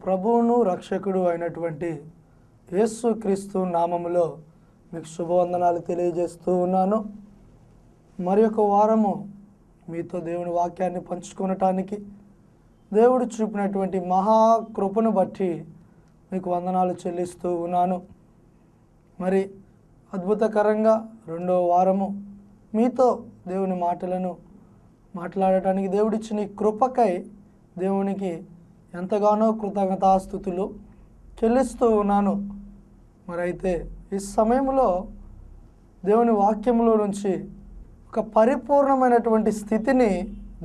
ప్రభువును రక్షకుడు అయినటువంటి యేసుక్రీస్తు నామములో మీకు శుభవందనాలు తెలియజేస్తూ ఉన్నాను. మరి ఒక వారము మీతో దేవుని వాక్యాన్ని పంచుకొనటానికి దేవుడు చూపినటువంటి మహాకృపను బట్టి మీకు వందనాలు చెల్లిస్తూ ఉన్నాను. మరి అద్భుతకరంగా రెండో వారము మీతో దేవుని మాటలను మాట్లాడటానికి దేవుడిచ్చిన ఈ కృపకై దేవునికి ఎంతగానో కృతజ్ఞతాస్తుతులు చెల్లిస్తూ ఉన్నాను. మరైతే ఈ సమయంలో దేవుని వాక్యంలో నుంచి ఒక పరిపూర్ణమైనటువంటి స్థితిని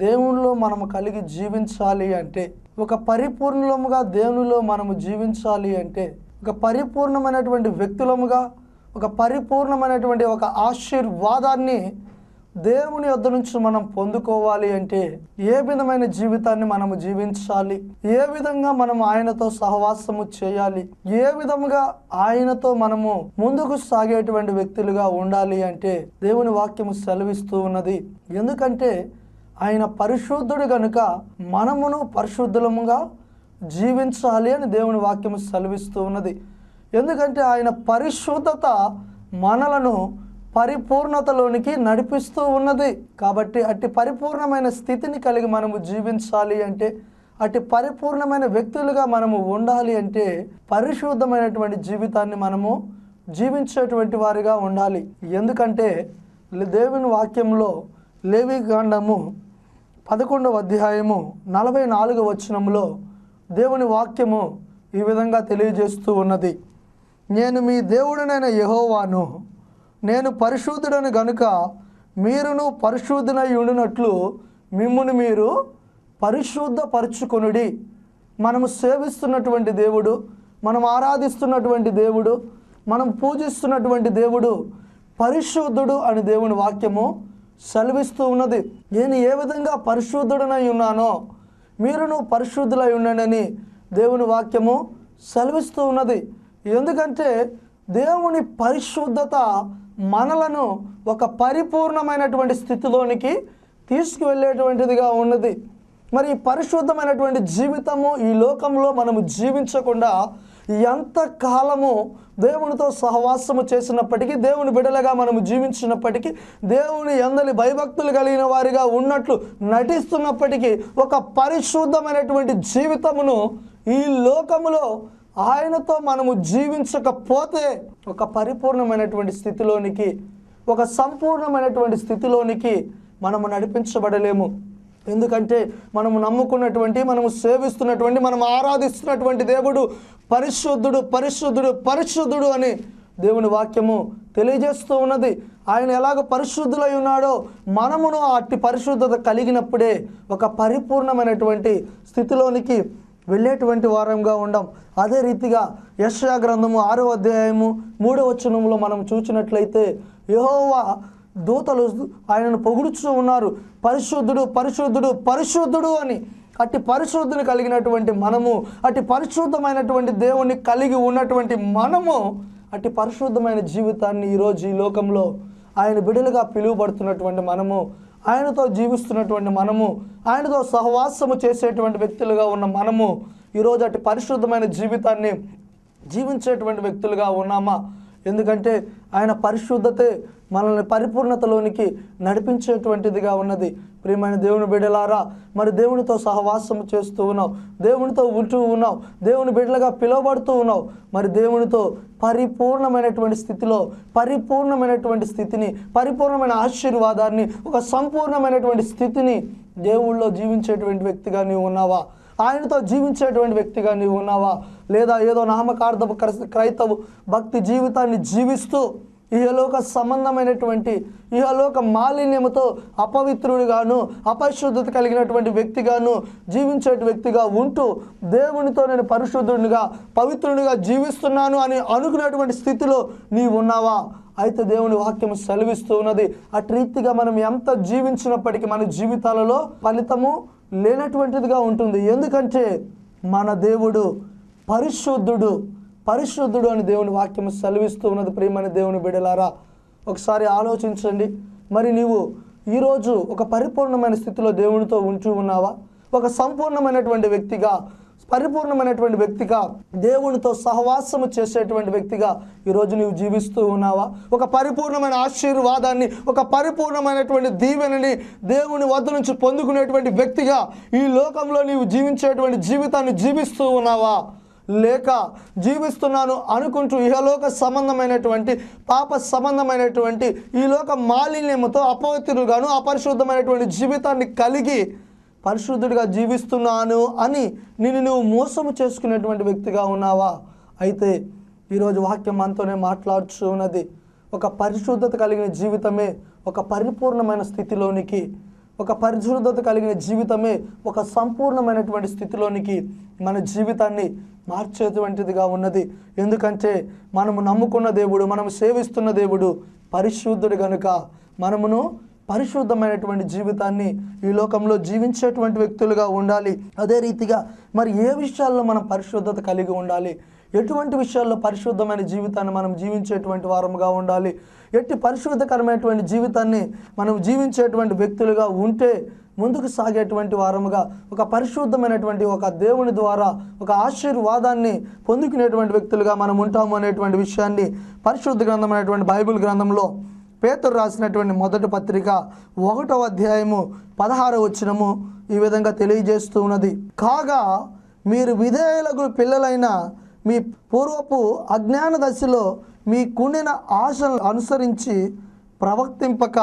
దేవునిలో మనము కలిగి జీవించాలి అంటే, ఒక పరిపూర్ణముగా దేవునిలో మనము జీవించాలి అంటే, ఒక పరిపూర్ణమైనటువంటి వ్యక్తులముగా, ఒక పరిపూర్ణమైనటువంటి ఒక ఆశీర్వాదాన్ని దేవుని యొద్ద నుంచి మనం పొందుకోవాలి అంటే ఏ విధమైన జీవితాన్ని మనము జీవించాలి, ఏ విధంగా మనం ఆయనతో సహవాసము చేయాలి, ఏ విధముగా ఆయనతో మనము ముందుకు సాగేటువంటి వ్యక్తులుగా ఉండాలి అంటే దేవుని వాక్యము సెలవిస్తూ ఉన్నది. ఎందుకంటే ఆయన పరిశుద్ధుడు గనుక మనమును పరిశుద్ధులముగా జీవించాలి అని దేవుని వాక్యము సెలవిస్తూ ఉన్నది. ఎందుకంటే ఆయన పరిశుద్ధత మనలను పరిపూర్ణతలోనికి నడిపిస్తూ ఉన్నది. కాబట్టి అట్టి పరిపూర్ణమైన స్థితిని కలిగి మనము జీవించాలి అంటే, అట్టి పరిపూర్ణమైన వ్యక్తులుగా మనము ఉండాలి అంటే పరిశుద్ధమైనటువంటి జీవితాన్ని మనము జీవించేటువంటి వారిగా ఉండాలి. ఎందుకంటే దేవుని వాక్యంలో లేవికాండము 11వ అధ్యాయము 44వ వచనంలో దేవుని వాక్యము ఈ విధంగా తెలియజేస్తూ ఉన్నది. నేను మీ దేవుడనైన యెహోవాను, నేను పరిశుద్ధుడని గనుక మీరును పరిశుద్ధులై ఉండునట్లు మిమ్మును మీరు పరిశుద్ధపరచుకొనుడి. మనము సేవిస్తున్నటువంటి దేవుడు, మనం ఆరాధిస్తున్నటువంటి దేవుడు, మనం పూజిస్తున్నటువంటి దేవుడు పరిశుద్ధుడు అని దేవుని వాక్యము సెలవిస్తూ ఉన్నది. నేను ఏ విధంగా పరిశుద్ధుడనై ఉన్నానో మీరును పరిశుద్ధులై ఉండండి దేవుని వాక్యము సెలవిస్తూ ఉన్నది. ఎందుకంటే దేవుని పరిశుద్ధత మనలను ఒక పరిపూర్ణమైనటువంటి స్థితిలోనికి తీసుకువెళ్ళేటువంటిదిగా ఉన్నది. మరి ఈ పరిశుద్ధమైనటువంటి జీవితము ఈ లోకంలో మనము జీవించకుండా ఎంతకాలము దేవునితో సహవాసము చేసినప్పటికీ, దేవుని బిడ్డలుగా మనము జీవించినప్పటికీ, దేవుని యందలి భయభక్తులు కలిగిన వారిగా ఉన్నట్లు నటిస్తున్నప్పటికీ ఒక పరిశుద్ధమైనటువంటి జీవితమును ఈ లోకములో ఆయనతో మనము జీవించకపోతే ఒక పరిపూర్ణమైనటువంటి స్థితిలోనికి, ఒక సంపూర్ణమైనటువంటి స్థితిలోనికి మనము నడిపించబడలేము. ఎందుకంటే మనము నమ్ముకున్నటువంటి, మనము సేవిస్తున్నటువంటి, మనం ఆరాధిస్తున్నటువంటి దేవుడు పరిశుద్ధుడు పరిశుద్ధుడు పరిశుద్ధుడు అని దేవుని వాక్యము తెలియజేస్తూ ఉన్నది. ఆయన ఎలాగ పరిశుద్ధులై ఉన్నాడో మనమును అట్టి పరిశుద్ధత కలిగినప్పుడే ఒక పరిపూర్ణమైనటువంటి స్థితిలోనికి వెళ్ళేటువంటి వారంగా ఉండం. అదే రీతిగా యెషయా గ్రంథము 6వ అధ్యాయము 3వ వచనంలో మనం చూసినట్లయితే యెహోవా దూతలు ఆయనను పొగుడుచూ ఉన్నారు, పరిశుద్ధుడు పరిశుద్ధుడు పరిశుద్ధుడు అని. అట్టి పరిశుద్ధుని కలిగినటువంటి మనము, అట్టి పరిశుద్ధమైనటువంటి దేవుని కలిగి ఉన్నటువంటి మనము అట్టి పరిశుద్ధమైన జీవితాన్ని ఈరోజు ఈ లోకంలో ఆయన బిడ్డలుగా పిలువబడుతున్నటువంటి మనము, ఆయనతో జీవిస్తున్నటువంటి మనము, ఆయనతో సహవాసము చేసేటువంటి వ్యక్తులుగా ఉన్న మనము ఈరోజు అట్టి పరిశుద్ధమైన జీవితాన్ని జీవించేటువంటి వ్యక్తులుగా ఉన్నామా? ఎందుకంటే ఆయన పరిశుద్ధతే మనల్ని పరిపూర్ణతలోనికి నడిపించేటువంటిదిగా ఉన్నది. ప్రియమైన దేవుని బిడ్డలారా, మరి దేవునితో సహవాసము చేస్తూ ఉన్నావు, దేవునితో ఉంటూ ఉన్నావు, దేవుని బిడ్డలుగా పిలువబడుతూ ఉన్నావు. మరి దేవునితో పరిపూర్ణమైనటువంటి స్థితిలో పరిపూర్ణమైనటువంటి స్థితిని, పరిపూర్ణమైన ఆశీర్వాదాన్ని, ఒక సంపూర్ణమైనటువంటి స్థితిని దేవుళ్ళో జీవించేటువంటి వ్యక్తిగా నీవు ఉన్నావా? ఆయనతో జీవించేటువంటి వ్యక్తిగా నీవు ఉన్నావా? లేదా ఏదో నామకార్థపు క్రైస్తవ భక్తి జీవితాన్ని జీవిస్తూ ఇహలోక సంబంధమైనటువంటి, ఇహలోక మాలిన్యముతో అపవిత్రుడిగాను, అపరిశుద్ధత కలిగినటువంటి వ్యక్తిగాను జీవించే వ్యక్తిగా ఉంటూ దేవునితో నేను పరిశుద్ధుడిగా పవిత్రుడిగా జీవిస్తున్నాను అని అనుకునేటువంటి స్థితిలో నీవు ఉన్నావా? అయితే దేవుని వాక్యం సెలవిస్తూ ఉన్నది, అటు రీతిగా మనం ఎంత జీవించినప్పటికీ మన జీవితాలలో ఫలితము లేనటువంటిదిగా ఉంటుంది. ఎందుకంటే మన దేవుడు పరిశుద్ధుడు పరిశుద్ధుడు అని దేవుని వాక్యం సెలవిస్తూ ఉన్నది. ప్రియమైన దేవుని బిడ్డలారా, ఒకసారి ఆలోచించండి. మరి నీవు ఈరోజు ఒక పరిపూర్ణమైన స్థితిలో దేవునితో ఉంటూ ఉన్నావా? ఒక సంపూర్ణమైనటువంటి వ్యక్తిగా పరిపూర్ణమైనటువంటి వ్యక్తిగా, దేవునితో సహవాసము చేసేటువంటి వ్యక్తిగా ఈరోజు నీవు జీవిస్తూ ఉన్నావా? ఒక పరిపూర్ణమైన ఆశీర్వాదాన్ని, ఒక పరిపూర్ణమైనటువంటి దీవెనని దేవుని వద్ద నుంచి పొందుకునేటువంటి వ్యక్తిగా ఈ లోకంలో నీవు జీవించేటువంటి జీవితాన్ని జీవిస్తూ ఉన్నావా? లేక జీవిస్తున్నాను అనుకుంటూ ఇహలోక సంబంధమైనటువంటి, పాప సంబంధమైనటువంటి ఈ లోక మాలిన్యముతో అపవిత్రులుగాను అపరిశుద్ధమైనటువంటి జీవితాన్ని కలిగి పరిశుద్ధుడిగా జీవిస్తున్నాను అని నువ్వు మోసము చేసుకునేటువంటి వ్యక్తిగా ఉన్నావా? అయితే ఈరోజు వాక్యం మనతోనే మాట్లాడుతూ ఉన్నది. ఒక పరిశుద్ధత కలిగిన జీవితమే ఒక పరిపూర్ణమైన స్థితిలోనికి, ఒక పరిశుద్ధత కలిగిన జీవితమే ఒక సంపూర్ణమైనటువంటి స్థితిలోనికి మన జీవితాన్ని మార్చేటువంటిదిగా ఉన్నది. ఎందుకంటే మనము నమ్ముకున్న దేవుడు, మనము సేవిస్తున్న దేవుడు పరిశుద్ధుడు గనుక మనమును పరిశుద్ధమైనటువంటి జీవితాన్ని ఈ లోకంలో జీవించేటువంటి వ్యక్తులుగా ఉండాలి. అదే రీతిగా మరి ఏ విషయాల్లో మనం పరిశుద్ధత కలిగి ఉండాలి? ఎటువంటి విషయాల్లో పరిశుద్ధమైన జీవితాన్ని మనం జీవించేటువంటి వారముగా ఉండాలి? ఎట్టి పరిశుద్ధకరమైనటువంటి జీవితాన్ని మనం జీవించేటువంటి వ్యక్తులుగా ఉంటే ముందుకు సాగేటువంటి వారముగా, ఒక పరిశుద్ధమైనటువంటి ఒక దేవుని ద్వారా ఒక ఆశీర్వాదాన్ని పొందుకునేటువంటి వ్యక్తులుగా మనం ఉంటాము అనేటువంటి విషయాన్ని పరిశుద్ధ గ్రంథమైనటువంటి బైబిల్ గ్రంథంలో పేతురు రాసినటువంటి మొదటి పత్రిక 1వ అధ్యాయము 16వ వచనము ఈ విధంగా తెలియజేస్తూ ఉన్నది. కాగా మీరు విధేయులకు పిల్లలైన మీ పూర్వపు అజ్ఞాన దశలో మీ కుండిన ఆశలను అనుసరించి ప్రవర్తింపక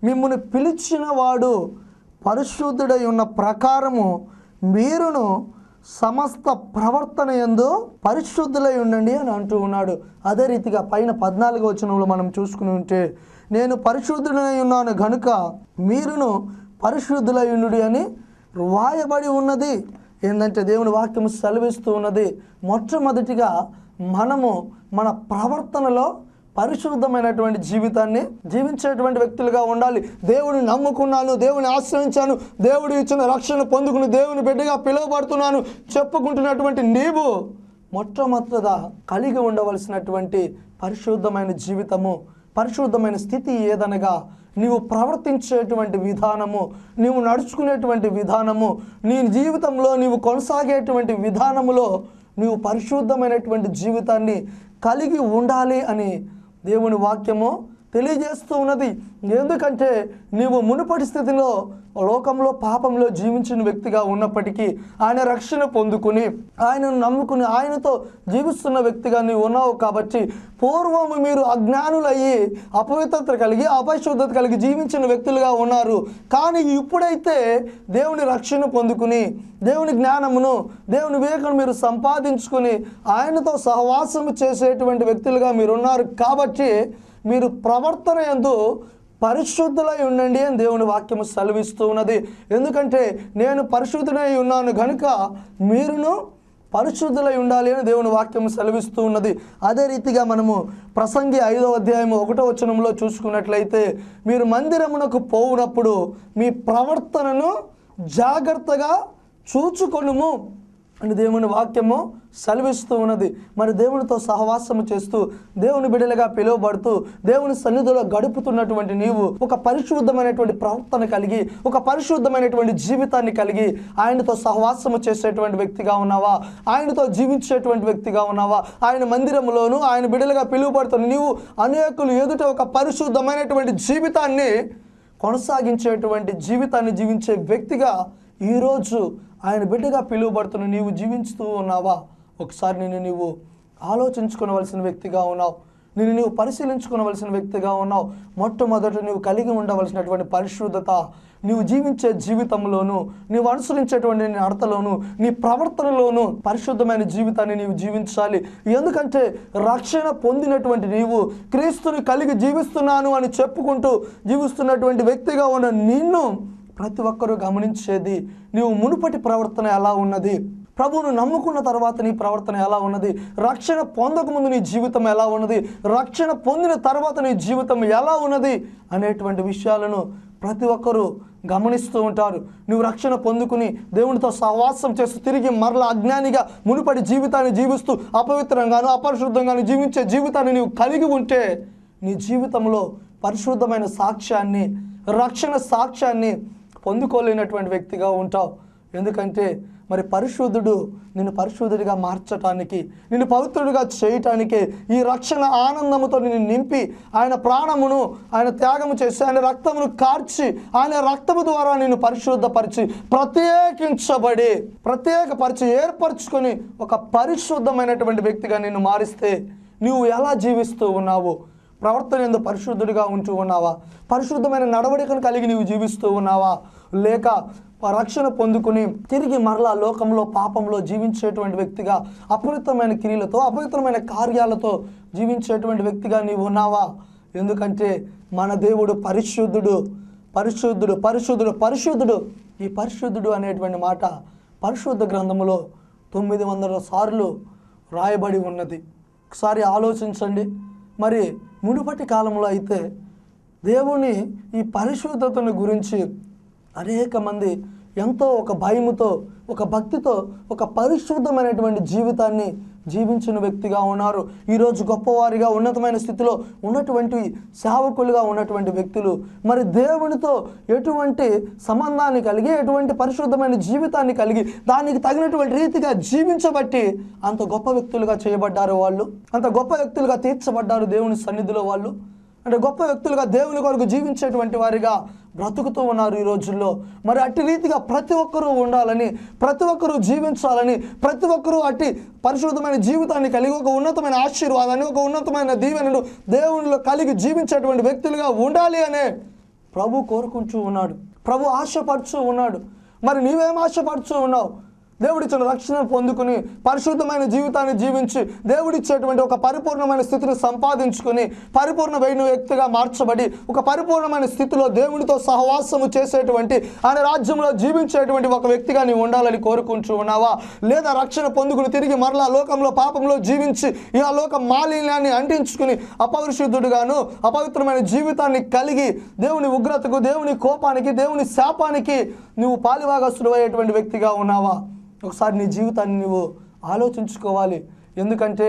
మిమ్మును పిలిచిన వాడు పరిశుద్ధుడై ఉన్న ప్రకారము మీరును సమస్త ప్రవర్తన యందు పరిశుద్ధులై ఉండండి అని అంటూ ఉన్నాడు. అదే రీతిగా పైన 14వ వచనంలో మనం చూసుకుని ఉంటే, నేను పరిశుద్ధుడై ఉన్నాను గనుక మీరును పరిశుద్ధులై ఉండు అని రాయబడి ఉన్నది. ఏంటంటే దేవుని వాక్యము సెలవిస్తూ ఉన్నది, మొట్టమొదటిగా మనము మన ప్రవర్తనలో పరిశుద్ధమైనటువంటి జీవితాన్ని జీవించేటువంటి వ్యక్తులుగా ఉండాలి. దేవుని నమ్ముకున్నాను, దేవుని ఆశ్రయించాను, దేవుడు ఇచ్చిన రక్షణ పొందుకుని దేవుని బిడ్డగా పిలువబడుతున్నాను చెప్పుకుంటున్నటువంటి నీవు మొట్టమొదటిగా కలిగి ఉండవలసినటువంటి పరిశుద్ధమైన జీవితము, పరిశుద్ధమైన స్థితి ఏదనగా నీవు ప్రవర్తించేటువంటి విధానము, నీవు నడుచుకునేటువంటి విధానము, నీ జీవితంలో నీవు కొనసాగేటువంటి విధానములో నీవు పరిశుద్ధమైనటువంటి జీవితాన్ని కలిగి ఉండాలి అని దేవుని వాక్యము తెలియజేస్తూ ఉన్నది. ఎందుకంటే నీవు మునుపటి స్థితిలో లోకంలో పాపంలో జీవించిన వ్యక్తిగా ఉన్నప్పటికీ ఆయన రక్షణ పొందుకుని ఆయనను నమ్ముకుని ఆయనతో జీవిస్తున్న వ్యక్తిగా నీవు ఉన్నావు. కాబట్టి పూర్వము మీరు అజ్ఞానులయ్యి అపవిత్రత కలిగి అపరిశుద్ధత కలిగి జీవించిన వ్యక్తులుగా ఉన్నారు. కానీ ఇప్పుడైతే దేవుని రక్షణ పొందుకుని దేవుని జ్ఞానమును దేవుని వివేకను మీరు సంపాదించుకుని ఆయనతో సహవాసము చేసేటువంటి వ్యక్తులుగా మీరు ఉన్నారు. కాబట్టి మీరు ప్రవర్తన యందు పరిశుద్ధులై ఉండండి అని దేవుని వాక్యము సెలవిస్తూ ఉన్నది. ఎందుకంటే నేను పరిశుద్ధుడై ఉన్నాను కనుక మీరును పరిశుద్ధులై ఉండాలి అని దేవుని వాక్యము సెలవిస్తూ ఉన్నది. అదే రీతిగా మనము ప్రసంగి 5వ అధ్యాయము 1వ వచనంలో చూసుకున్నట్లయితే, మీరు మందిరమునకు పోవునప్పుడు మీ ప్రవర్తనను జాగ్రత్తగా చూచుకొనుము అని దేవుని వాక్యము సెలవిస్తూ ఉన్నది. మరి దేవునితో సహవాసము చేస్తూ దేవుని బిడ్డలుగా పిలువబడుతూ దేవుని సన్నిధిలో గడుపుతున్నటువంటి నీవు ఒక పరిశుద్ధమైనటువంటి ప్రవర్తన కలిగి ఒక పరిశుద్ధమైనటువంటి జీవితాన్ని కలిగి ఆయనతో సహవాసము చేసేటువంటి వ్యక్తిగా ఉన్నావా? ఆయనతో జీవించేటువంటి వ్యక్తిగా ఉన్నావా? ఆయన మందిరములోను ఆయన బిడ్డలుగా పిలువబడుతున్న నీవు అనేకులు ఎదుట ఒక పరిశుద్ధమైనటువంటి జీవితాన్ని కొనసాగించేటువంటి జీవితాన్ని జీవించే వ్యక్తిగా ఈరోజు ఆయన బిడ్డగా పిలువబడుతున్న నీవు జీవించుతూ ఉన్నావా? ఒకసారి నిన్ను నీవు ఆలోచించుకోవలసిన వ్యక్తిగా ఉన్నావు. నిన్ను నీవు పరిశీలించుకోవలసిన వ్యక్తిగా ఉన్నావు. మొట్టమొదట నీవు కలిగి ఉండవలసినటువంటి పరిశుద్ధత నీవు జీవించే జీవితంలోను, నీవు అనుసరించేటువంటి నీ నడతలోను, నీ ప్రవర్తనలోను పరిశుద్ధమైన జీవితాన్ని నీవు జీవించాలి. ఎందుకంటే రక్షణ పొందినటువంటి నీవు క్రీస్తుని కలిగి జీవిస్తున్నాను అని చెప్పుకుంటూ జీవిస్తున్నటువంటి వ్యక్తిగా ఉన్న నిన్ను ప్రతి ఒక్కరూ గమనించేది నీవు మునుపటి ప్రవర్తన ఎలా ఉన్నది, ప్రభువును నమ్ముకున్న తర్వాత నీ ప్రవర్తన ఎలా ఉన్నది, రక్షణ పొందకముందు నీ జీవితం ఎలా ఉన్నది, రక్షణ పొందిన తర్వాత నీ జీవితం ఎలా ఉన్నది అనేటువంటి విషయాలను ప్రతి ఒక్కరూ గమనిస్తూ ఉంటారు. నువ్వు రక్షణ పొందుకుని దేవునితో సహవాసం చేస్తూ తిరిగి మరలా అజ్ఞానిగా మునుపటి జీవితాన్ని జీవిస్తూ అపవిత్రంగాను అపరిశుద్ధంగాను జీవించే జీవితాన్ని నీవు కలిగి ఉంటే నీ జీవితంలో పరిశుద్ధమైన సాక్ష్యాన్ని, రక్షణ సాక్ష్యాన్ని పొందుకోలేనటువంటి వ్యక్తిగా ఉంటావు. ఎందుకంటే మరి పరిశుద్ధుడు నిన్ను పరిశుద్ధుడిగా మార్చటానికి, నిన్ను పవిత్రుడిగా చేయటానికి, ఈ రక్షణ ఆనందముతో నిన్ను నింపి ఆయన ప్రాణమును ఆయన త్యాగము చేసి ఆయన రక్తమును కార్చి ఆయన రక్తము ద్వారా నిన్ను పరిశుద్ధపరిచి ప్రత్యేకపరిచి ఏర్పరచుకొని ఒక పరిశుద్ధమైనటువంటి వ్యక్తిగా నిన్ను మారిస్తే నువ్వు ఎలా జీవిస్తూ ఉన్నావు? ప్రవర్తన ఎందు పరిశుద్ధుడిగా ఉంటూ ఉన్నావా? పరిశుద్ధమైన నడవడికను కలిగి నీవు జీవిస్తూ ఉన్నావా? లేక రక్షణ పొందుకుని తిరిగి మరలా లోకంలో పాపంలో జీవించేటువంటి వ్యక్తిగా, అపవిత్రమైన క్రియలతో అపవిత్రమైన కార్యాలతో జీవించేటువంటి వ్యక్తిగా నీవు ఉన్నావా? ఎందుకంటే మన దేవుడు పరిశుద్ధుడు, పరిశుద్ధుడు, పరిశుద్ధుడు, పరిశుద్ధుడు. ఈ పరిశుద్ధుడు అనేటువంటి మాట పరిశుద్ధ గ్రంథములో 900 సార్లు రాయబడి ఉన్నది. ఒకసారి ఆలోచించండి. మరి మునుపటి కాలంలో అయితే దేవుని ఈ పరిశుద్ధతను గురించి అనేక మంది ఎంతో ఒక భయముతో, ఒక భక్తితో, ఒక పరిశుద్ధమైనటువంటి జీవితాన్ని జీవించిన వ్యక్తిగా ఉన్నారు. ఈరోజు గొప్పవారిగా ఉన్నతమైన స్థితిలో ఉన్నటువంటి సేవకులుగా ఉన్నటువంటి వ్యక్తులు మరి దేవునితో ఎటువంటి సంబంధాన్ని కలిగి, ఎటువంటి పరిశుద్ధమైన జీవితాన్ని కలిగి దానికి తగినటువంటి రీతిగా జీవించబట్టి అంత గొప్ప వ్యక్తులుగా చేయబడ్డారు. వాళ్ళు అంత గొప్ప వ్యక్తులుగా తీర్చబడ్డారు దేవుని సన్నిధిలో. వాళ్ళు అంటే గొప్ప వ్యక్తులుగా దేవుని కొరకు జీవించేటువంటి వారిగా బ్రతుకుతూ ఉన్నారు ఈ రోజుల్లో. మరి అట్టి రీతిగా ప్రతి ఒక్కరూ ఉండాలని, ప్రతి ఒక్కరూ జీవించాలని, ప్రతి ఒక్కరూ అట్టి పరిశుద్ధమైన జీవితాన్ని కలిగి ఒక ఉన్నతమైన ఆశీర్వాదాన్ని, ఒక ఉన్నతమైన దీవెనను దేవునిలో కలిగి జీవించేటువంటి వ్యక్తులుగా ఉండాలి అనే ప్రభు కోరుకుంటూ ఉన్నాడు. ప్రభు ఆశపడుతూ ఉన్నాడు. మరి నీవేం ఆశపడుతూ ఉన్నావు? దేవుడిచ్చిన రక్షణ పొందుకుని పరిశుద్ధమైన జీవితాన్ని జీవించి దేవుడిచ్చేటువంటి ఒక పరిపూర్ణమైన స్థితిని సంపాదించుకుని పరిపూర్ణమైన వ్యక్తిగా మార్చబడి ఒక పరిపూర్ణమైన స్థితిలో దేవునితో సహవాసము చేసేటువంటి ఆయన రాజ్యంలో జీవించేటువంటి ఒక వ్యక్తిగా నీవు ఉండాలని కోరుకుంటూ ఉన్నావా? లేదా రక్షణ పొందుకుని తిరిగి మరలా లోకంలో పాపంలో జీవించి ఈ లోక మాలిన్యాన్ని అంటించుకుని అపరిశుద్ధుడుగాను అపవిత్రమైన జీవితాన్ని కలిగి దేవుని ఉగ్రతకు, దేవుని కోపానికి, దేవుని శాపానికి నువ్వు పాలిభాగస్తుడు అయ్యేటువంటి వ్యక్తిగా ఉన్నావా? ఒకసారి నీ జీవితాన్ని నువ్వు ఆలోచించుకోవాలి. ఎందుకంటే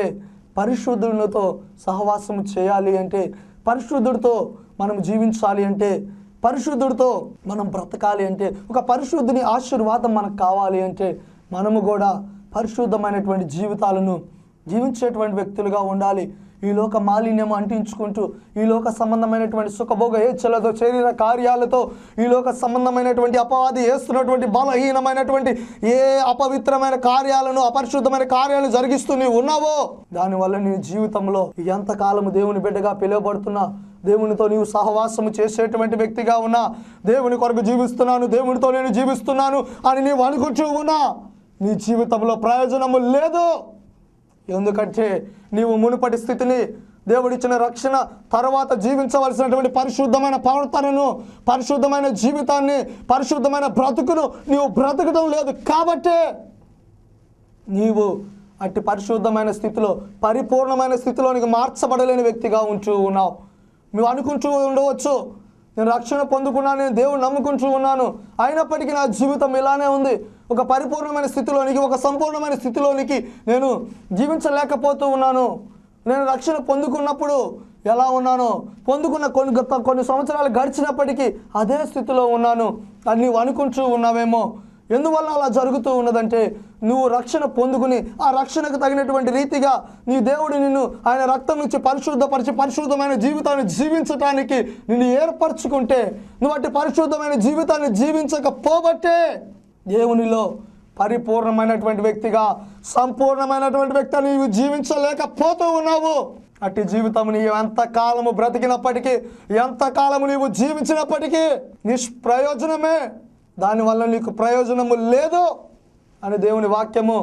పరిశుద్ధునితో సహవాసం చేయాలి అంటే, పరిశుద్ధుడితో మనం జీవించాలి అంటే, పరిశుద్ధుడితో మనం బ్రతకాలి అంటే, ఒక పరిశుద్ధుని ఆశీర్వాదం మనకు కావాలి అంటే మనము కూడా పరిశుద్ధమైనటువంటి జీవితాలను జీవించేటువంటి వ్యక్తులుగా ఉండాలి. ఈ లోక మాలిన్యము అంటించుకుంటూ ఈ లోక సంబంధమైనటువంటి సుఖభోగ ఏచ్ఛలతో, శరీర కార్యాలతో, ఈ లోక సంబంధమైనటువంటి అపవాది చేస్తున్నటువంటి బలహీనమైనటువంటి ఏ అపవిత్రమైన కార్యాలను, అపరిశుద్ధమైన కార్యాలను జరిగిస్తూ నీవు ఉన్నావో దానివల్ల నీ జీవితంలో ఎంతకాలము దేవుని బిడ్డగా పిలువబడుతున్నా, దేవునితో నీవు సహవాసము చేసేటువంటి వ్యక్తిగా ఉన్నా, దేవుని కొరకు జీవిస్తున్నాను, దేవునితో నేను జీవిస్తున్నాను అని నీవు అనుకుంటూ ఉన్నా నీ జీవితంలో ప్రయోజనము లేదు. ఎందుకంటే నీవు మునుపటి స్థితిని, దేవుడిచ్చిన రక్షణ తర్వాత జీవించవలసినటువంటి పరిశుద్ధమైన ప్రవర్తనను, పరిశుద్ధమైన జీవితాన్ని, పరిశుద్ధమైన బ్రతుకును నీవు బ్రతకడం లేదు. కాబట్టే నీవు అట్టి పరిశుద్ధమైన స్థితిలో, పరిపూర్ణమైన స్థితిలోనికి మార్చబడలేని వ్యక్తిగా ఉంటూ ఉన్నావు. నువ్వు అనుకుంటూ ఉండవచ్చు, నేను రక్షణ పొందుకున్నాను, నేను దేవుని నమ్ముకుంటూ ఉన్నాను, అయినప్పటికీ నా జీవితం ఇలానే ఉంది, ఒక పరిపూర్ణమైన స్థితిలోనికి, ఒక సంపూర్ణమైన స్థితిలోనికి నేను జీవించలేకపోతూ ఉన్నాను. నేను రక్షణ పొందుకున్నప్పుడు ఎలా ఉన్నానో, పొందుకున్న కొన్ని సంవత్సరాలు గడిచినప్పటికీ అదే స్థితిలో ఉన్నాను అని నీవు అనుకుంటూ ఉన్నావేమో. ఎందువల్ల అలా జరుగుతూ ఉన్నదంటే, నువ్వు రక్షణ పొందుకుని ఆ రక్షణకు తగినటువంటి రీతిగా నీ దేవుడు నిన్ను ఆయన రక్తం నుంచి పరిశుద్ధపరిచి పరిశుద్ధమైన జీవితాన్ని జీవించటానికి నిన్ను ఏర్పరచుకుంటే, నువ్వు అట్టి పరిశుద్ధమైన జీవితాన్ని జీవించకపోబట్టే దేవునిలో పరిపూర్ణమైనటువంటి వ్యక్తిగా, సంపూర్ణమైనటువంటి వ్యక్తిగా నీవు జీవించలేకపోతూ ఉన్నావు. అట్టి జీవితం నీవు ఎంతకాలము బ్రతికినప్పటికీ, ఎంతకాలము నీవు జీవించినప్పటికీ నిష్ప్రయోజనమే. దానివల్ల నీకు ప్రయోజనము లేదు అని దేవుని వాక్యము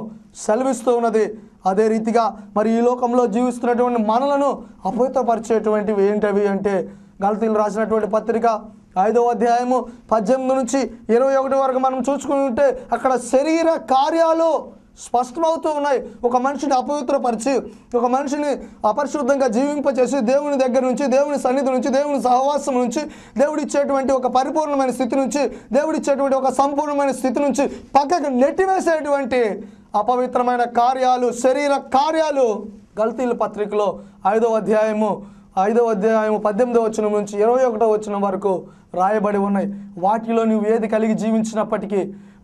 సెలవిస్తూ ఉన్నది. అదే రీతిగా మరి ఈ లోకంలో జీవిస్తున్నటువంటి మనలను అపవిత్రపరిచేటువంటివి ఏంటవి అంటే, గలతీయులకు రాసినటువంటి పత్రిక 5వ అధ్యాయము 18 నుంచి 21 వరకు మనం చూసుకుంటే అక్కడ శరీర కార్యాలు స్పష్టమవుతూ ఉన్నాయి. ఒక మనిషిని అపవిత్రపరిచి, ఒక మనిషిని అపరిశుద్ధంగా జీవింపచేసి దేవుని దగ్గర నుంచి, దేవుని సన్నిధి నుంచి, దేవుని సహవాసం నుంచి, దేవుడిచ్చేటువంటి ఒక పరిపూర్ణమైన స్థితి నుంచి, దేవుడిచ్చేటువంటి ఒక సంపూర్ణమైన స్థితి నుంచి పక్కకు నెట్టివేసేటువంటి అపవిత్రమైన కార్యాలు, శరీర కార్యాలు గలతీయుల పత్రికలో 5వ అధ్యాయము 18వ వచనం నుంచి 21వ వచనం వరకు రాయబడి ఉన్నాయి. వాటిలో నువ్వు ఏది కలిగి జీవించినప్పటికీ,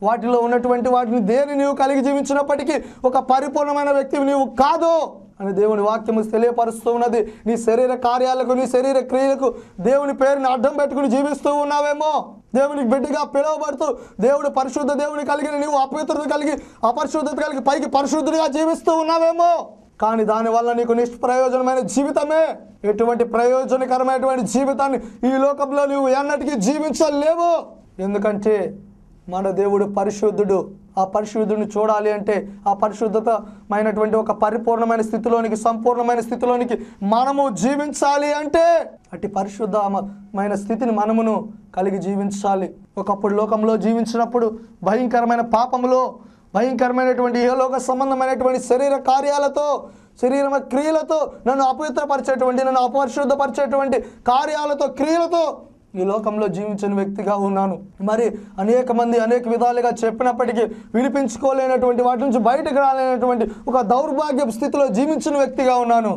వాటిలో ఉన్నటువంటి వాటిని దేని నీవు కలిగి జీవించినప్పటికీ ఒక పరిపూర్ణమైన వ్యక్తివి నీవు కాదు అని దేవుని వాక్యము తెలియపరుస్తూ ఉన్నది. నీ శరీర కార్యాలకు, నీ శరీర క్రియలకు దేవుని పేరుని అడ్డం పెట్టుకుని జీవిస్తూ ఉన్నావేమో. దేవునికి బిడ్డగా పిలువబడుతూ దేవుడు పరిశుద్ధ దేవుని కలిగిన నీవు అపవిత్రత కలిగి, అపరిశుద్ధత కలిగి పైకి పరిశుద్ధుడిగా జీవిస్తూ ఉన్నావేమో. కానీ దానివల్ల నీకు నిష్ప్రయోజనమైన జీవితమే. ఎటువంటి ప్రయోజనకరమైనటువంటి జీవితాన్ని ఈ లోకంలో నీవు ఎన్నటికీ జీవించలేవు. ఎందుకంటే మన దేవుడు పరిశుద్ధుడు. ఆ పరిశుద్ధుడిని చూడాలి అంటే, ఆ పరిశుద్ధతమైనటువంటి ఒక పరిపూర్ణమైన స్థితిలోనికి, సంపూర్ణమైన స్థితిలోనికి మనము జీవించాలి అంటే అట్టి పరిశుద్ధమైన స్థితిని మనమును కలిగి జీవించాలి. ఒకప్పుడు లోకంలో జీవించినప్పుడు భయంకరమైన పాపములో, భయంకరమైనటువంటి ఏలోక సంబంధమైనటువంటి శరీర కార్యాలతో, శరీర క్రియలతో నన్ను అపవిత్రపరిచేటువంటి, నన్ను అపరిశుద్ధపరిచేటువంటి కార్యాలతో, క్రియలతో ఈ లోకంలో జీవించిన వ్యక్తిగా ఉన్నాను. మరి అనేక మంది అనేక విధాలుగా చెప్పినప్పటికీ వినిపించుకోలేనటువంటి వాటి నుంచి బయటకు రాలేనటువంటి ఒక దౌర్భాగ్య స్థితిలో జీవించిన వ్యక్తిగా ఉన్నాను.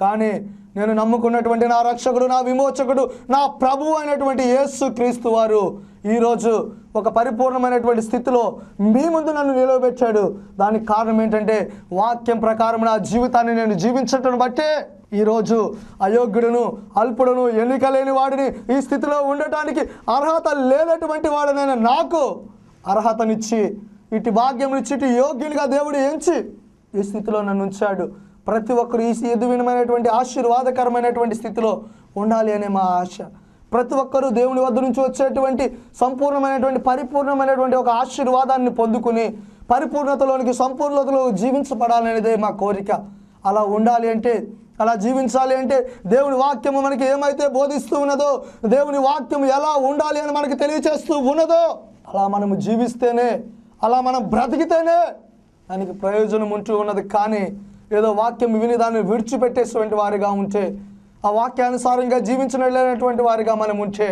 కానీ నేను నమ్ముకున్నటువంటి నా రక్షకుడు, నా విమోచకుడు, నా ప్రభువు అయినటువంటి యేసు క్రీస్తు వారు ఈరోజు ఒక పరిపూర్ణమైనటువంటి స్థితిలో మీ ముందు నన్ను నిలవబెట్టాడు. దానికి కారణం ఏంటంటే వాక్యం ప్రకారం నా జీవితాన్ని నేను జీవించటం బట్టే ఈరోజు అయోగ్యుడును, అల్పుడును, ఎన్నిక లేని వాడిని ఈ స్థితిలో ఉండటానికి అర్హత లేనటువంటి వాడనైనా నాకు అర్హతనిచ్చి, ఇటు భాగ్యమునిచ్చి, ఇటు యోగ్యునిగా దేవుడు ఎంచి ఈ స్థితిలో నన్ను ఉంచాడు. ప్రతి ఒక్కరు ఈ ఎదువినమైనటువంటి ఆశీర్వాదకరమైనటువంటి స్థితిలో ఉండాలి అనే మా ఆశ. ప్రతి ఒక్కరూ దేవుని వద్ద నుంచి వచ్చేటువంటి సంపూర్ణమైనటువంటి, పరిపూర్ణమైనటువంటి ఒక ఆశీర్వాదాన్ని పొందుకుని పరిపూర్ణతలోనికి, సంపూర్ణతలో జీవించబడాలనేదే మా కోరిక. అలా ఉండాలి అంటే, అలా జీవించాలి అంటే దేవుని వాక్యము మనకి ఏమైతే బోధిస్తూ ఉన్నదో, దేవుని వాక్యం ఎలా ఉండాలి అని మనకి తెలియచేస్తూ ఉన్నదో అలా మనము జీవిస్తేనే, అలా మనం బ్రతికితేనే దానికి ప్రయోజనం ఉంటూ ఉన్నది. కానీ ఏదో వాక్యం విని దాన్ని విడిచిపెట్టేటువంటి వారిగా ఉంటే, ఆ వాక్యానుసారంగా జీవించలేనటువంటి వారిగా మనం ఉంటే,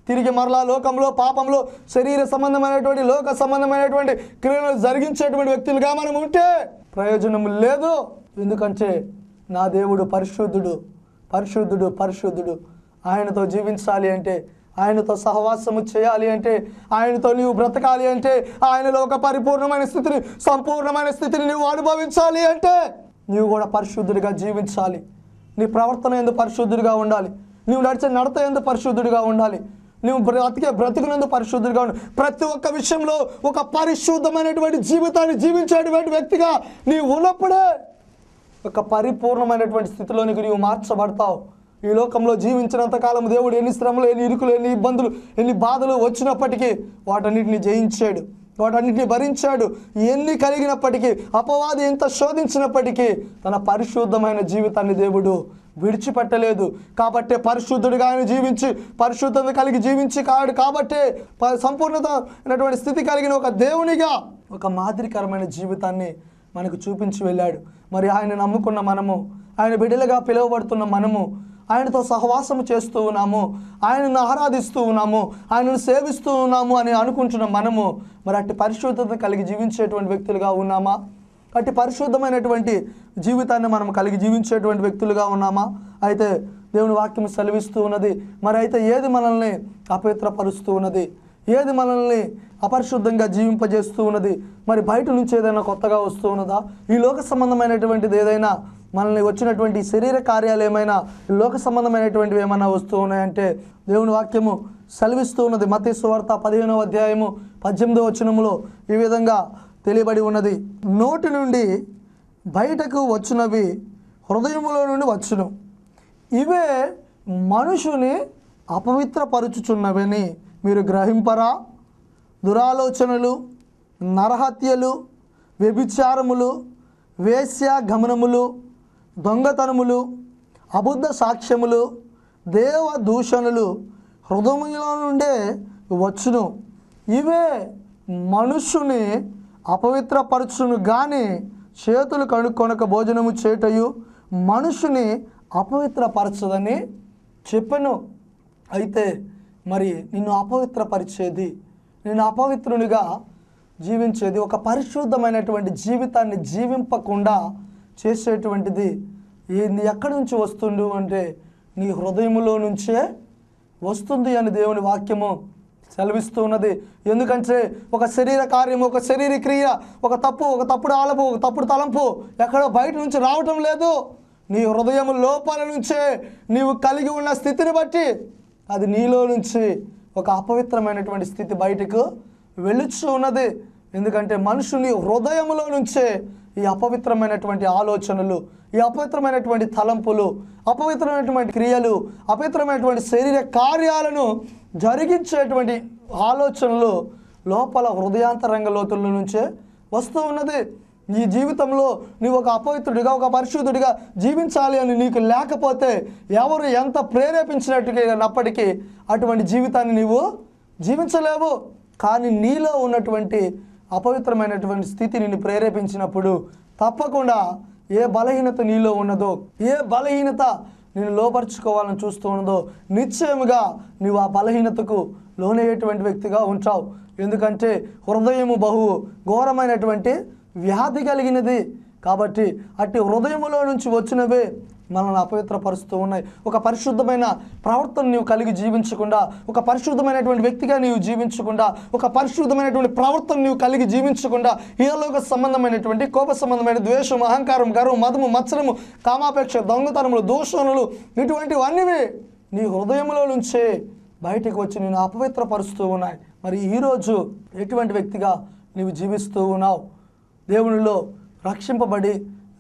తిరిగి మరలా లోకంలో, పాపంలో, శరీర సంబంధమైనటువంటి, లోక సంబంధమైనటువంటి క్రియలు జరిగించేటువంటి వ్యక్తులుగా మనం ఉంటే ప్రయోజనం లేదు. ఎందుకంటే నా దేవుడు పరిశుద్ధుడు, పరిశుద్ధుడు, పరిశుద్ధుడు. ఆయనతో జీవించాలి అంటే, ఆయనతో సహవాసము చేయాలి అంటే, ఆయనతో నీవు బ్రతకాలి అంటే, ఆయనలో ఒక పరిపూర్ణమైన స్థితిని, సంపూర్ణమైన స్థితిని నీవు అనుభవించాలి అంటే నీవు కూడా పరిశుద్ధుడిగా జీవించాలి. నీ ప్రవర్తన ఎందుకు పరిశుద్ధుడిగా ఉండాలి, నీవు నడిచే నడత ఎందుకు పరిశుద్ధుడిగా ఉండాలి, నువ్వు బ్రతుకునందు పరిశుద్ధుడిగా ఉండాలి. ప్రతి ఒక్క విషయంలో ఒక పరిశుద్ధమైనటువంటి జీవితాన్ని జీవించేటువంటి వ్యక్తిగా నీవు ఉన్నప్పుడే ఒక పరిపూర్ణమైనటువంటి స్థితిలోనికి నీవు మార్చబడతావు. ఈ లోకంలో జీవించినంతకాలం దేవుడు ఎన్ని శ్రమలు, ఎన్ని ఇరుకులు, ఎన్ని ఇబ్బందులు, ఎన్ని బాధలు వచ్చినప్పటికీ వాటన్నిటిని జయించాడు, వాటన్నిటిని భరించాడు. ఎన్ని కలిగినప్పటికీ, అపవాది ఎంత శోధించినప్పటికీ తన పరిశుద్ధమైన జీవితాన్ని దేవుడు విడిచిపెట్టలేదు. కాబట్టే పరిశుద్ధుడిగా ఆయన జీవించి, పరిశుద్ధత కలిగి జీవించి కాడు కాబట్టే సంపూర్ణత అయినటువంటి స్థితి కలిగిన ఒక దేవునిగా ఒక మాదిరికరమైన జీవితాన్ని మనకు చూపించి వెళ్ళాడు. మరి ఆయన నమ్ముకున్న మనము, ఆయన బిడ్డలుగా పిలువబడుతున్న మనము, ఆయనతో సహవాసము చేస్తూ ఉన్నాము, ఆయనను ఆరాధిస్తూ ఉన్నాము, ఆయనను సేవిస్తూ ఉన్నాము అని అనుకుంటున్న మనము మరి అట్టి పరిశుద్ధత కలిగి జీవించేటువంటి వ్యక్తులుగా ఉన్నామా? అట్టి పరిశుద్ధమైనటువంటి జీవితాన్ని మనం కలిగి జీవించేటువంటి వ్యక్తులుగా ఉన్నామా? అయితే దేవుని వాక్యం సెలవిస్తూ ఉన్నది. మరి అయితే ఏది మనల్ని అపవిత్రపరుస్తూ ఉన్నది, ఏది మనల్ని అపరిశుద్ధంగా జీవింపజేస్తూ ఉన్నది? మరి బయట నుంచి ఏదైనా కొత్తగా వస్తూ ఉన్నదా? ఈ లోక సంబంధమైనటువంటిది ఏదైనా మనల్ని వచ్చినటువంటి శరీర కార్యాలు ఏమైనా లోక సంబంధమైనటువంటివి ఏమైనా వస్తూ ఉన్నాయంటే దేవుని వాక్యము సెలవిస్తూ ఉన్నది. మత్తయి సువార్త 15వ అధ్యాయము 18వ వచనములో ఈ విధంగా తెలియబడి ఉన్నది. నోటి నుండి బయటకు వచ్చినవి హృదయములో నుండి వచ్చును, ఇవే మనుషుని అపవిత్రపరుచుచున్నవని మీరు గ్రహింపరా? దురాలోచనలు, నరహత్యలు, వ్యభిచారములు, వేశ్య గమనములు, దొంగతనములు, అబద్ధ సాక్ష్యములు, దేవ దూషణలు హృదయములో నుండే వచ్చును, ఇవే మనుషుని అపవిత్రపరచును గాని చేతులు కడుక్కొనక భోజనము చేటయు మనుషుని అపవిత్రపరచదని చెప్పెను. అయితే మరి నిన్ను అపవిత్రపరిచేది, నిన్ను అపవిత్రునిగా జీవించేది, ఒక పరిశుద్ధమైనటువంటి జీవితాన్ని జీవింపకుండా చేసేటువంటిది ఏంది? ఎక్కడి నుంచి వస్తుంది అంటే నీ హృదయములో నుంచే వస్తుంది అని దేవుని వాక్యము సెలవిస్తూ ఉన్నది. ఎందుకంటే ఒక శరీర కార్యము, ఒక శరీర క్రియ, ఒక తప్పుడు ఆలపు, ఒక తప్పుడు తలంపు ఎక్కడో బయట నుంచి రావటం లేదు. నీ హృదయం లోపల నుంచే నీవు కలిగి ఉన్న స్థితిని బట్టి అది నీలో నుంచి ఒక అపవిత్రమైనటువంటి స్థితి బయటకు వెలుచు ఉన్నది. ఎందుకంటే మనుషుని హృదయంలో నుంచే ఈ అపవిత్రమైనటువంటి ఆలోచనలు, ఈ అపవిత్రమైనటువంటి తలంపులు, అపవిత్రమైనటువంటి క్రియలు, అపవిత్రమైనటువంటి శరీర కార్యాలను జరిగించేటువంటి ఆలోచనలు లోపల హృదయాంతరంగ లోతుల నుంచే వస్తూ ఉన్నది. ఈ జీవితంలో నీవు ఒక అపవిత్రుడిగా, ఒక పరిశుద్ధుడిగా జీవించాలి అని నీకు లేకపోతే ఎవరు ఎంత ప్రేరేపించినప్పటికీ అటువంటి జీవితాన్ని నీవు జీవించలేవు. కానీ నీలో ఉన్నటువంటి అపవిత్రమైనటువంటి స్థితి నిన్ను ప్రేరేపించినప్పుడు తప్పకుండా ఏ బలహీనత నీలో ఉన్నదో, ఏ బలహీనత నేను లోపరుచుకోవాలని చూస్తూ ఉన్నదో నిశ్చయముగా నీవు ఆ బలహీనతకు లోనయ్యేటువంటి వ్యక్తిగా ఉంటావు. ఎందుకంటే హృదయము బహు ఘోరమైనటువంటి వ్యాధి కలిగినది. కాబట్టి అట్టి హృదయములో నుంచి వచ్చినవే మనల్ని అపవిత్రపరుస్తూ ఉన్నాయి. ఒక పరిశుద్ధమైన ప్రవర్తన నీవు కలిగి జీవించకుండా, ఒక పరిశుద్ధమైనటువంటి వ్యక్తిగా నీవు జీవించకుండా, ఒక పరిశుద్ధమైనటువంటి ప్రవర్తన నీవు కలిగి జీవించకుండా ఈలోక సంబంధమైనటువంటి కోప సంబంధమైన ద్వేషం, అహంకారం, గర్వం, మదము, మత్సరము, కామాపేక్ష, దొంగతనములు, దూషణలు ఇటువంటివన్నీ నీ హృదయంలో నుంచే బయటకు వచ్చి నేను అపవిత్రపరుస్తూ ఉన్నాయి. మరి ఈరోజు ఎటువంటి వ్యక్తిగా నీవు జీవిస్తూ ఉన్నావు? దేవునిలో రక్షింపబడి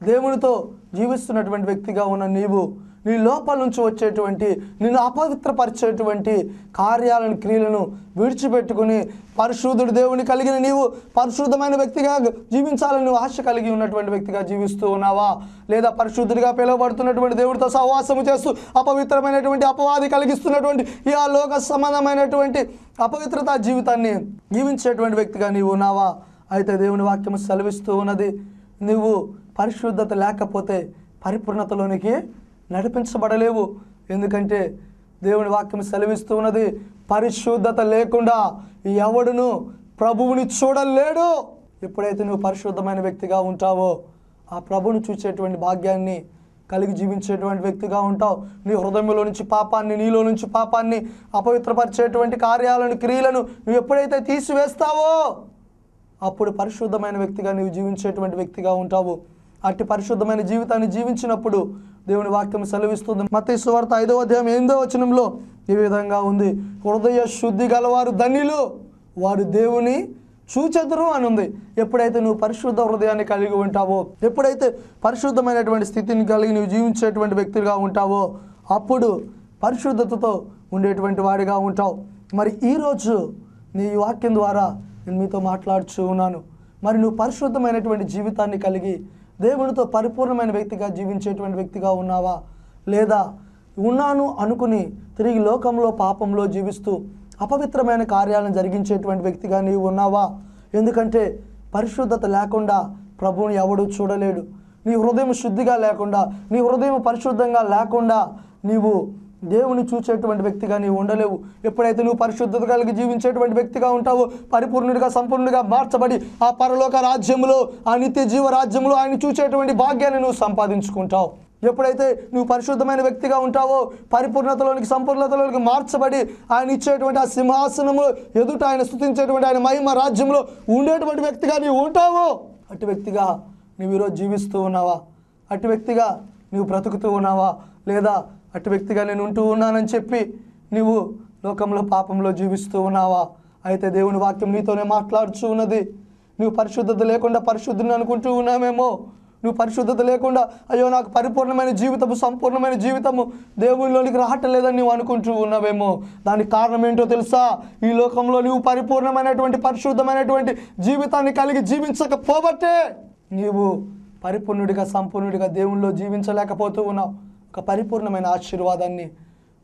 దేవునితో జీవిస్తున్నటువంటి వ్యక్తిగా ఉన్న నీవు నీ లోపల నుంచి వచ్చేటువంటి నిన్ను అపవిత్రపరిచేటువంటి కార్యాలను, క్రియలను విడిచిపెట్టుకుని పరిశుద్ధుడు దేవుని కలిగిన నీవు పరిశుద్ధమైన వ్యక్తిగా జీవించాలని నువ్వు ఆశ కలిగి ఉన్నటువంటి వ్యక్తిగా జీవిస్తూ ఉన్నావా? లేదా పరిశుద్ధుడిగా పిలువబడుతున్నటువంటి దేవుడితో సహవాసము చేస్తూ అపవిత్రమైనటువంటి అపవాది కలిగిస్తున్నటువంటి ఈ లోక సంబంధమైనటువంటి అపవిత్రత జీవితాన్ని జీవించేటువంటి వ్యక్తిగా నీవు ఉన్నావా? అయితే దేవుని వాక్యము సెలవిస్తూ ఉన్నది, నువ్వు పరిశుద్ధత లేకపోతే పరిపూర్ణతలోనికి నడిపించబడలేవు. ఎందుకంటే దేవుని వాక్యం సెలవిస్తూ ఉన్నది, పరిశుద్ధత లేకుండా ఎవడును ప్రభువుని చూడలేడు. ఎప్పుడైతే నువ్వు పరిశుద్ధమైన వ్యక్తిగా ఉంటావో ఆ ప్రభువుని చూసేటువంటి భాగ్యాన్ని కలిగి జీవించేటువంటి వ్యక్తిగా ఉంటావు. నీ హృదయంలో నుంచి పాపాన్ని, నీలో నుంచి పాపాన్ని, అపవిత్రపరిచేటువంటి కార్యాలను, క్రియలను నువ్వు ఎప్పుడైతే తీసివేస్తావో అప్పుడు పరిశుద్ధమైన వ్యక్తిగా నీవు జీవించేటువంటి వ్యక్తిగా ఉంటావు. అట్టి పరిశుద్ధమైన జీవితాన్ని జీవించినప్పుడు దేవుని వాక్యం సెలవిస్తుంది. మత్తయి సువార్త 5వ అధ్యాయం 8వ వచనంలో ఈ విధంగా ఉంది, హృదయ శుద్ధి గలవారు ధన్యులు, వారు దేవుని చూచెదరు అని ఉంది. ఎప్పుడైతే నువ్వు పరిశుద్ధ హృదయాన్ని కలిగి ఉంటావో, ఎప్పుడైతే పరిశుద్ధమైనటువంటి స్థితిని కలిగి నువ్వు జీవించేటువంటి వ్యక్తిగా ఉంటావో అప్పుడు పరిశుద్ధతతో ఉండేటువంటి వాడిగా ఉంటావు. మరి ఈరోజు నీ వాక్యం ద్వారా నేను మీతో మాట్లాడుచూ ఉన్నాను. మరి నువ్వు పరిశుద్ధమైనటువంటి జీవితాన్ని కలిగి దేవునితో పరిపూర్ణమైన వ్యక్తిగా జీవించేటువంటి వ్యక్తిగా ఉన్నావా? లేదా ఉన్నాను అనుకుని తిరిగి లోకంలో పాపంలో జీవిస్తూ అపవిత్రమైన కార్యాలను జరిగించేటువంటి వ్యక్తిగా నీవు ఉన్నావా? ఎందుకంటే పరిశుద్ధత లేకుండా ప్రభువుని ఎవడూ చూడలేడు. నీ హృదయం శుద్ధిగా లేకుండా, నీ హృదయం పరిశుద్ధంగా లేకుండా నీవు దేవుని చూసేటువంటి వ్యక్తిగా నీవు ఉండలేవు. ఎప్పుడైతే నువ్వు పరిశుద్ధత కలిగి జీవించేటువంటి వ్యక్తిగా ఉంటావో పరిపూర్ణుడిగా, సంపూర్ణుడిగా మార్చబడి ఆ పరలోక రాజ్యంలో, ఆ నిత్య జీవ రాజ్యంలో ఆయన చూసేటువంటి భాగ్యాన్ని నువ్వు సంపాదించుకుంటావు. ఎప్పుడైతే నువ్వు పరిశుద్ధమైన వ్యక్తిగా ఉంటావో పరిపూర్ణతలోనికి, సంపూర్ణతలోనికి మార్చబడి ఆయన ఇచ్చేటువంటి ఆ సింహాసనము ఎదుట ఆయన స్తుతించేటువంటి ఆయన మహిమ రాజ్యంలో ఉండేటువంటి వ్యక్తిగా నీవు ఉంటావో. అటు వ్యక్తిగా నువ్వు ఈరోజు జీవిస్తూ ఉన్నావా? అటు వ్యక్తిగా నువ్వు బ్రతుకుతూ ఉన్నావా? లేదా అటు వ్యక్తిగా నేను ఉంటూ ఉన్నానని చెప్పి నీవు లోకంలో పాపంలో జీవిస్తూ ఉన్నావా? అయితే దేవుని వాక్యం నీతోనే మాట్లాడుచూ ఉన్నది. నువ్వు పరిశుద్ధత లేకుండా పరిశుద్ధిని అనుకుంటూ ఉన్నామేమో. నువ్వు పరిశుద్ధత లేకుండా అయ్యో నాకు పరిపూర్ణమైన జీవితము, సంపూర్ణమైన జీవితము దేవునిలోనికి రావట్లేదని నువ్వు అనుకుంటూ ఉన్నావేమో. దానికి కారణం ఏంటో తెలుసా? ఈ లోకంలో నువ్వు పరిపూర్ణమైనటువంటి పరిశుద్ధమైనటువంటి జీవితాన్ని కలిగి జీవించకపోబట్టే నీవు పరిపూర్ణుడిగా, సంపూర్ణుడిగా దేవునిలో జీవించలేకపోతూ ఉన్నావు. ఒక పరిపూర్ణమైన ఆశీర్వాదాన్ని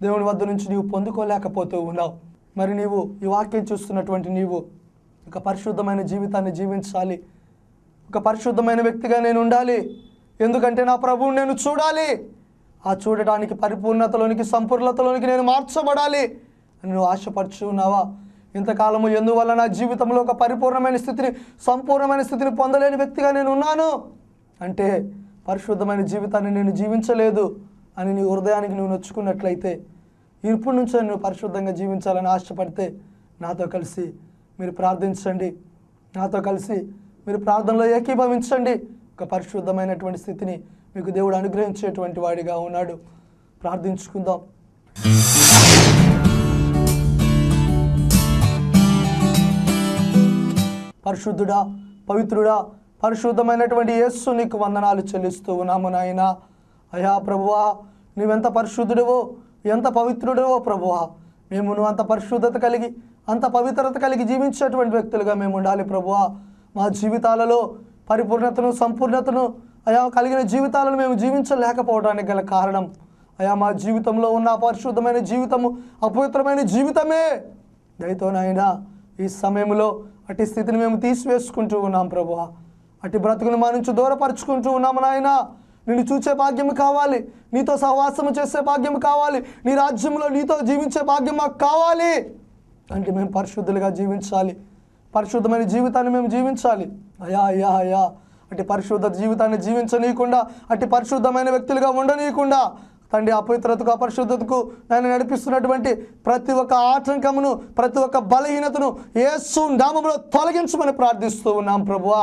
దేవుని వద్ద నుంచి నీవు పొందుకోలేకపోతూ ఉన్నావు. మరి నీవు ఈ వాక్యం చూస్తున్నటువంటి నీవు ఒక పరిశుద్ధమైన జీవితాన్ని జీవించాలి. ఒక పరిశుద్ధమైన వ్యక్తిగా నేను ఉండాలి. ఎందుకంటే నా ప్రభువుని నేను చూడాలి. ఆ చూడటానికి పరిపూర్ణతలోనికి, సంపూర్ణతలోనికి నేను మార్చబడాలి అని నువ్వు ఆశపడుచు ఉన్నావా? ఇంతకాలము ఎందువల్ల నా జీవితంలో ఒక పరిపూర్ణమైన స్థితిని, సంపూర్ణమైన స్థితిని పొందలేని వ్యక్తిగా నేను ఉన్నాను అంటే పరిశుద్ధమైన జీవితాన్ని నేను జీవించలేదు అని నీ హృదయానికి నువ్వు నొచ్చుకున్నట్లయితే, ఇప్పటి నుంచే నువ్వు పరిశుద్ధంగా జీవించాలని ఆశపడితే నాతో కలిసి మీరు ప్రార్థించండి. నాతో కలిసి మీరు ప్రార్థనలో ఏకీభవించండి. ఒక పరిశుద్ధమైనటువంటి స్థితిని మీకు దేవుడు అనుగ్రహించేటువంటి వాడిగా ఉన్నాడు. ప్రార్థించుకుందాం. పరిశుద్ధుడా, పవిత్రుడా, పరిశుద్ధమైనటువంటి యేసు నీకు వందనాలు చెల్లిస్తూ ఉన్నాము నాయన. అయా ప్రభువా, నువ్వెంత పరిశుద్ధుడివో, ఎంత పవిత్రుడివో ప్రభువా. మేము నువ్వు అంత పరిశుద్ధత కలిగి, అంత పవిత్రత కలిగి జీవించేటువంటి వ్యక్తులుగా మేము ఉండాలి ప్రభువా. మా జీవితాలలో పరిపూర్ణతను, సంపూర్ణతను అయా కలిగిన జీవితాలను మేము జీవించలేకపోవడానికి గల కారణం అయా మా జీవితంలో ఉన్న పరిశుద్ధమైన జీవితము అపవిత్రమైన జీవితమే. దయతో నాయన ఈ సమయంలో అటు స్థితిని మేము తీసివేసుకుంటూ ఉన్నాం ప్రభువా. అటు బ్రతుకును మా నుంచి దూరపరుచుకుంటూ ఉన్నాము నాయన. నిన్ను చూసే భాగ్యం కావాలి, నీతో సహవాసము చేసే భాగ్యం కావాలి, నీ రాజ్యంలో నీతో జీవించే భాగ్యం మాకు కావాలి అంటే మేము పరిశుద్ధులుగా జీవించాలి, పరిశుద్ధమైన జీవితాన్ని మేము జీవించాలి. అయా అయ్యా అయ్యా అటు పరిశుద్ధ జీవితాన్ని జీవించనీయకుండా, అటు పరిశుద్ధమైన వ్యక్తులుగా ఉండనీయకుండా తండ్రి అపవిత్రతకు, అపరిశుద్ధతకు నేను నడిపిస్తున్నటువంటి ప్రతి ఒక్క ఆటంకమును, ప్రతి ఒక్క బలహీనతను యేసు నామములో తొలగించమని ప్రార్థిస్తూ ఉన్నాం ప్రభువా.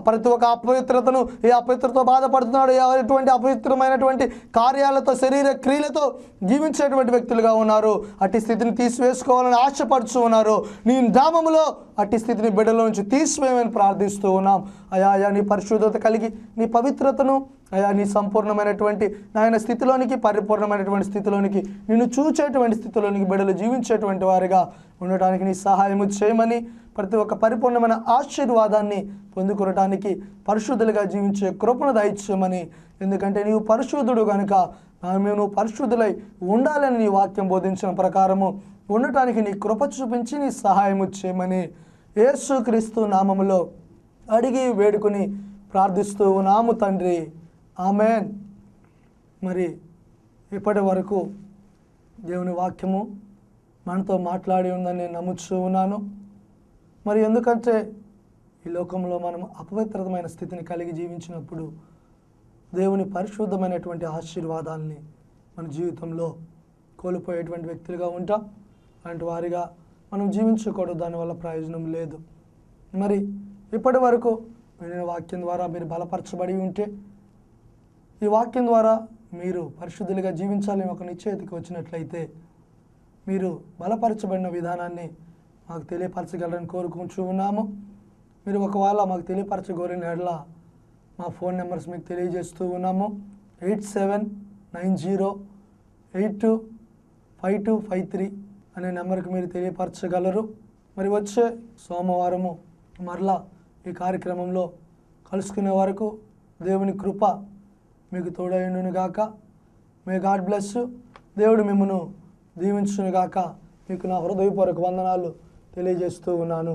ప్రతి ఒక్క అపవిత్రతను, ఏ అపవిత్రతో బాధపడుతున్నాడు, ఎటువంటి అపవిత్రమైనటువంటి కార్యాలతో, శరీర క్రియలతో జీవించేటువంటి వ్యక్తులుగా ఉన్నారు, అట్టి స్థితిని తీసివేసుకోవాలని ఆశపడుతూ ఉన్నారు. నీ నామములో అట్టి స్థితిని బిడ్డల నుంచి తీసివేయమని ప్రార్థిస్తూ ఉన్నాం. అయా అయా నీ పరిశుద్ధత కలిగి, నీ పవిత్రతను అయా నీ సంపూర్ణమైనటువంటి నాయన స్థితిలోనికి, పరిపూర్ణమైనటువంటి స్థితిలోనికి, నిన్ను చూచేటువంటి స్థితిలోనికి బిడ్డలు జీవించేటువంటి వారిగా ఉండటానికి నీ సహాయము చేయమని, ప్రతి ఒక్క పరిపూర్ణమైన ఆశీర్వాదాన్ని పొందుకోవటానికి పరిశుద్ధులుగా జీవించే కృపను దయచేయమని. ఎందుకంటే నీవు పరిశుద్ధుడు కనుక మేము పరిశుద్ధులై ఉండాలని నీ వాక్యం బోధించిన ప్రకారము ఉండటానికి నీ కృప చూపించి నీ సహాయము చేయమని యేసుక్రీస్తు నామములో అడిగి వేడుకుని ప్రార్థిస్తూ ఉన్నాము తండ్రి. ఆమెన్. మరి ఇప్పటి వరకు దేవుని వాక్యము మనతో మాట్లాడి ఉందని నేను నమ్ముతూ ఉన్నాను. మరి ఎందుకంటే ఈ లోకంలో మనం అపవిత్రమైన స్థితిని కలిగి జీవించినప్పుడు దేవుని పరిశుద్ధమైనటువంటి ఆశీర్వాదాలని మన జీవితంలో కోల్పోయేటువంటి వ్యక్తులుగా ఉంటాం. అలాంటి వారిగా మనం జీవించకూడదు, దానివల్ల ప్రయోజనం లేదు. మరి ఇప్పటి వరకు వినిన వాక్యం ద్వారా మీరు బలపరచబడి ఉంటే, ఈ వాక్యం ద్వారా మీరు పరిశుద్ధులుగా జీవించాలని ఒక నిశ్చయితకి వచ్చినట్లయితే మీరు బలపరచబడిన విధానాన్ని మాకు తెలియపరచగలరని కోరుకుంటూ ఉన్నాము. మీరు ఒకవేళ మాకు తెలియపరచగోరిన ఎడల మా ఫోన్ నెంబర్స్ మీకు తెలియజేస్తూ ఉన్నాము. 8790825253 అనే నెంబర్కి మీరు తెలియపరచగలరు. మరి వచ్చే సోమవారము మరలా ఈ కార్యక్రమంలో కలుసుకునే వరకు దేవుని కృప మీకు తోడైండును గాక. May God bless. దేవుడు మిమ్మను దీవించును గాక. మీకు నా హృదయపూర్వక వందనాలు తెలియజేస్తూ ఉన్నాను.